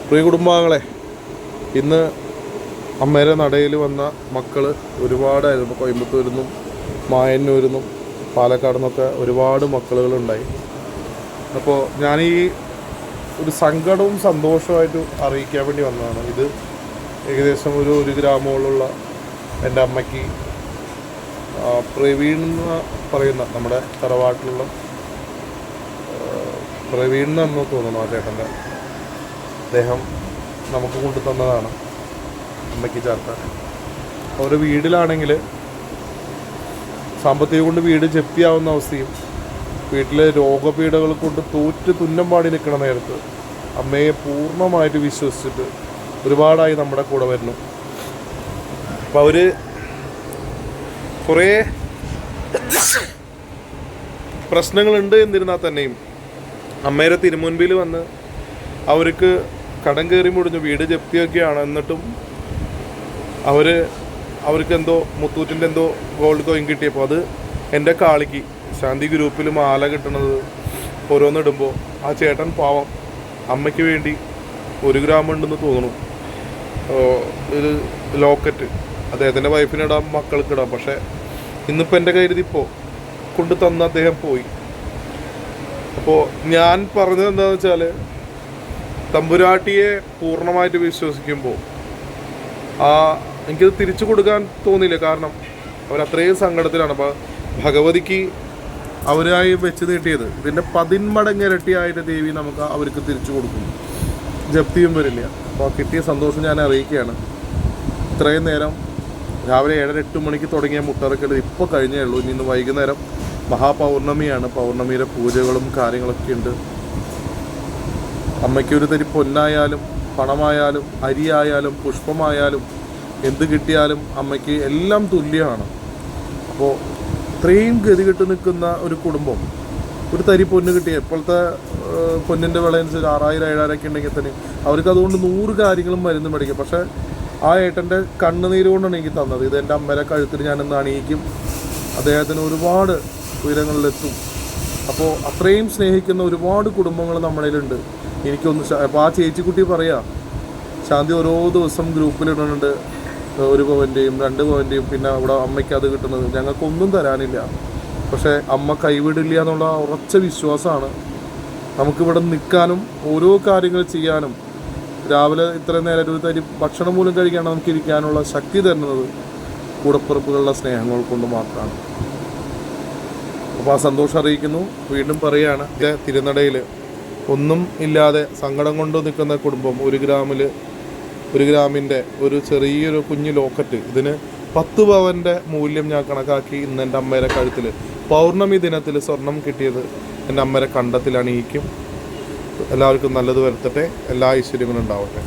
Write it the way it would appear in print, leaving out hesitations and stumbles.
പ്രിയ കുടുംബാംഗങ്ങളെ, ഇന്ന് അമ്മയുടെ നടയിൽ വന്ന മക്കൾ ഒരുപാടായിരുന്നു. കോയമ്പത്തൂരിൽ നിന്നും മായന്നൂരിൽ നിന്നും പാലക്കാട് നിന്നൊക്കെ ഒരുപാട് മക്കളുകളുണ്ടായി. അപ്പോൾ ഞാൻ ഈ ഒരു സങ്കടവും സന്തോഷമായിട്ട് അറിയിക്കാൻ വേണ്ടി വന്നതാണ്. ഇത് ഏകദേശം ഒരു ഗ്രാമമുള്ള എൻ്റെ അമ്മയ്ക്ക് പ്രവീൺ എന്ന് പറയുന്ന നമ്മുടെ തറവാട്ടിലുള്ള പ്രവീൺ എന്ന് തോന്നുന്നു ആ ചേട്ടൻ്റെ, അദ്ദേഹം നമുക്ക് കൊണ്ടു തന്നതാണ് അമ്മയ്ക്ക് ചേർത്താൻ. ഒരു വീട്ടിലാണെങ്കിൽ സാമ്പത്തികം കൊണ്ട് വീട് ജപ്തിയാവുന്ന അവസ്ഥയും വീട്ടിലെ രോഗപീഠകൾ കൊണ്ട് തുന്നം പാടി നിൽക്കണ നേരത്ത് അമ്മയെ പൂർണ്ണമായിട്ട് വിശ്വസിച്ചിട്ട് ഒരുപാടായി നമ്മുടെ കൂടെ വരുന്നു. അപ്പോൾ അവർ കുറേ പ്രശ്നങ്ങളുണ്ട് എന്നിരുന്നാൽ തന്നെയും അമ്മയുടെ തിരുമുൻപിൽ വന്ന് അവർക്ക് കടം കയറി മുടിഞ്ഞു, വീട് ജപ്തിയൊക്കെയാണ്. എന്നിട്ടും അവർക്ക് എന്തോ മുത്തൂറ്റിൻ്റെ എന്തോ ഗോൾഡ് കോയിൻ കിട്ടിയപ്പോൾ അത് എൻ്റെ കാളിക്ക് ശാന്തി ഗ്രൂപ്പിൽ മാല കിട്ടുന്നത് ഓരോന്നിടുമ്പോൾ ആ ചേട്ടൻ പാവം അമ്മയ്ക്ക് വേണ്ടി 1 ഗ്രാം ഉണ്ടെന്ന് തോന്നുന്നു ഒരു ലോക്കറ്റ് അദ്ദേഹത്തിൻ്റെ വൈഫിനിടാം, മക്കൾക്കിടാം. പക്ഷേ ഇന്നിപ്പോൾ എൻ്റെ കയ്യിലിപ്പോൾ കൊണ്ട് തന്ന് അദ്ദേഹം പോയി. അപ്പോൾ ഞാൻ പറഞ്ഞത് എന്താണെന്ന് വെച്ചാൽ, തമ്പുരാട്ടിയെ പൂർണ്ണമായിട്ട് വിശ്വസിക്കുമ്പോൾ എനിക്കത് തിരിച്ചു കൊടുക്കാൻ തോന്നിയില്ല. കാരണം അവരത്രയും സങ്കടത്തിലാണ്. അപ്പോൾ ഭഗവതിക്ക് അവരായി വെച്ച് നീട്ടിയത് ഇതിൻ്റെ 10 മടങ്ങ് ഇരട്ടിയായിട്ട് ദേവി നമുക്ക് അവർക്ക് തിരിച്ചു കൊടുക്കും, ജപ്തിയും വരില്ല. അപ്പോൾ കിട്ടിയ സന്തോഷം ഞാൻ അറിയിക്കുകയാണ്. ഇത്രയും നേരം രാവിലെ 7-8 മണിക്ക് തുടങ്ങിയ മുട്ടറക്കൽ ഇപ്പോൾ കഴിഞ്ഞേ ഉള്ളൂ. ഇന്ന് വൈകുന്നേരം മഹാപൗർണമിയാണ്. പൗർണമിയുടെ പൂജകളും കാര്യങ്ങളൊക്കെ ഉണ്ട്. അമ്മയ്ക്കൊരു തരി പൊന്നായാലും പണമായാലും അരിയായാലും പുഷ്പമായാലും എന്ത് കിട്ടിയാലും അമ്മയ്ക്ക് എല്ലാം തുല്യമാണ്. അപ്പോൾ ഇത്രയും ഗതികെട്ട് നിൽക്കുന്ന ഒരു കുടുംബം ഒരു തരി പൊന്ന് കിട്ടിയ, ഇപ്പോഴത്തെ പൊന്നിൻ്റെ വില അനുസരിച്ച് 6000-7000 ഒക്കെ ഉണ്ടെങ്കിൽ തന്നെ അവർക്ക് അതുകൊണ്ട് 100 കാര്യങ്ങളും മരുന്ന് മേടിക്കും. പക്ഷേ ആ ഏട്ടൻ്റെ കണ്ണുനീര് കൊണ്ടാണ് എനിക്ക് തന്നത്. ഇത് എൻ്റെ അമ്മയുടെ കഴുത്തിൽ ഞാനിന്ന് അണിയിക്കും. അദ്ദേഹത്തിന് ഒരുപാട് ഉയരങ്ങളിലെത്തും. അപ്പോൾ അത്രയും സ്നേഹിക്കുന്ന ഒരുപാട് കുടുംബങ്ങൾ നമ്മളിലുണ്ട്. അപ്പോൾ ആ ചേച്ചിക്കുട്ടി പറയാം, ശാന്തി ഓരോ ദിവസം ഗ്രൂപ്പിലിടുന്നുണ്ട് 1 പവൻ്റെയും 2 പവൻ്റെയും, പിന്നെ അവിടെ അമ്മയ്ക്ക് അത് കിട്ടുന്നത്. ഞങ്ങൾക്കൊന്നും തരാനില്ല, പക്ഷേ അമ്മ കൈവിടില്ല എന്നുള്ള ഉറച്ച വിശ്വാസമാണ്. നമുക്കിവിടെ നിൽക്കാനും ഓരോ കാര്യങ്ങൾ ചെയ്യാനും രാവിലെ ഇത്രയും നേരം ഒരു തരി ഭക്ഷണം പോലും കഴിക്കാണ്ട് നമുക്ക് ഇരിക്കാനുള്ള ശക്തി തരുന്നത് കൂടപ്പിറപ്പുകളുടെ സ്നേഹങ്ങൾ കൊണ്ട് മാത്രമാണ്. അപ്പോൾ ആ സന്തോഷം അറിയിക്കുന്നു. വീണ്ടും പറയുകയാണ്, തിരുനടയിൽ ഒന്നും ഇല്ലാതെ സങ്കടം കൊണ്ട് നിൽക്കുന്ന കുടുംബം 1 ഗ്രാമിൻ്റെ ഒരു ചെറിയൊരു കുഞ്ഞു ലോക്കറ്റ്, ഇതിന് 10 പവൻ്റെ മൂല്യം ഞാൻ കണക്കാക്കി ഇന്ന് എൻ്റെ അമ്മയുടെ കഴുത്തിൽ പൗർണമി ദിനത്തിൽ സ്വർണം കിട്ടിയത് എൻ്റെ അമ്മയുടെ കണ്ടത്തിൽ അണിയിക്കും. എല്ലാവർക്കും നല്ലത് വരുത്തട്ടെ, എല്ലാ ഐശ്വര്യങ്ങളും ഉണ്ടാവട്ടെ.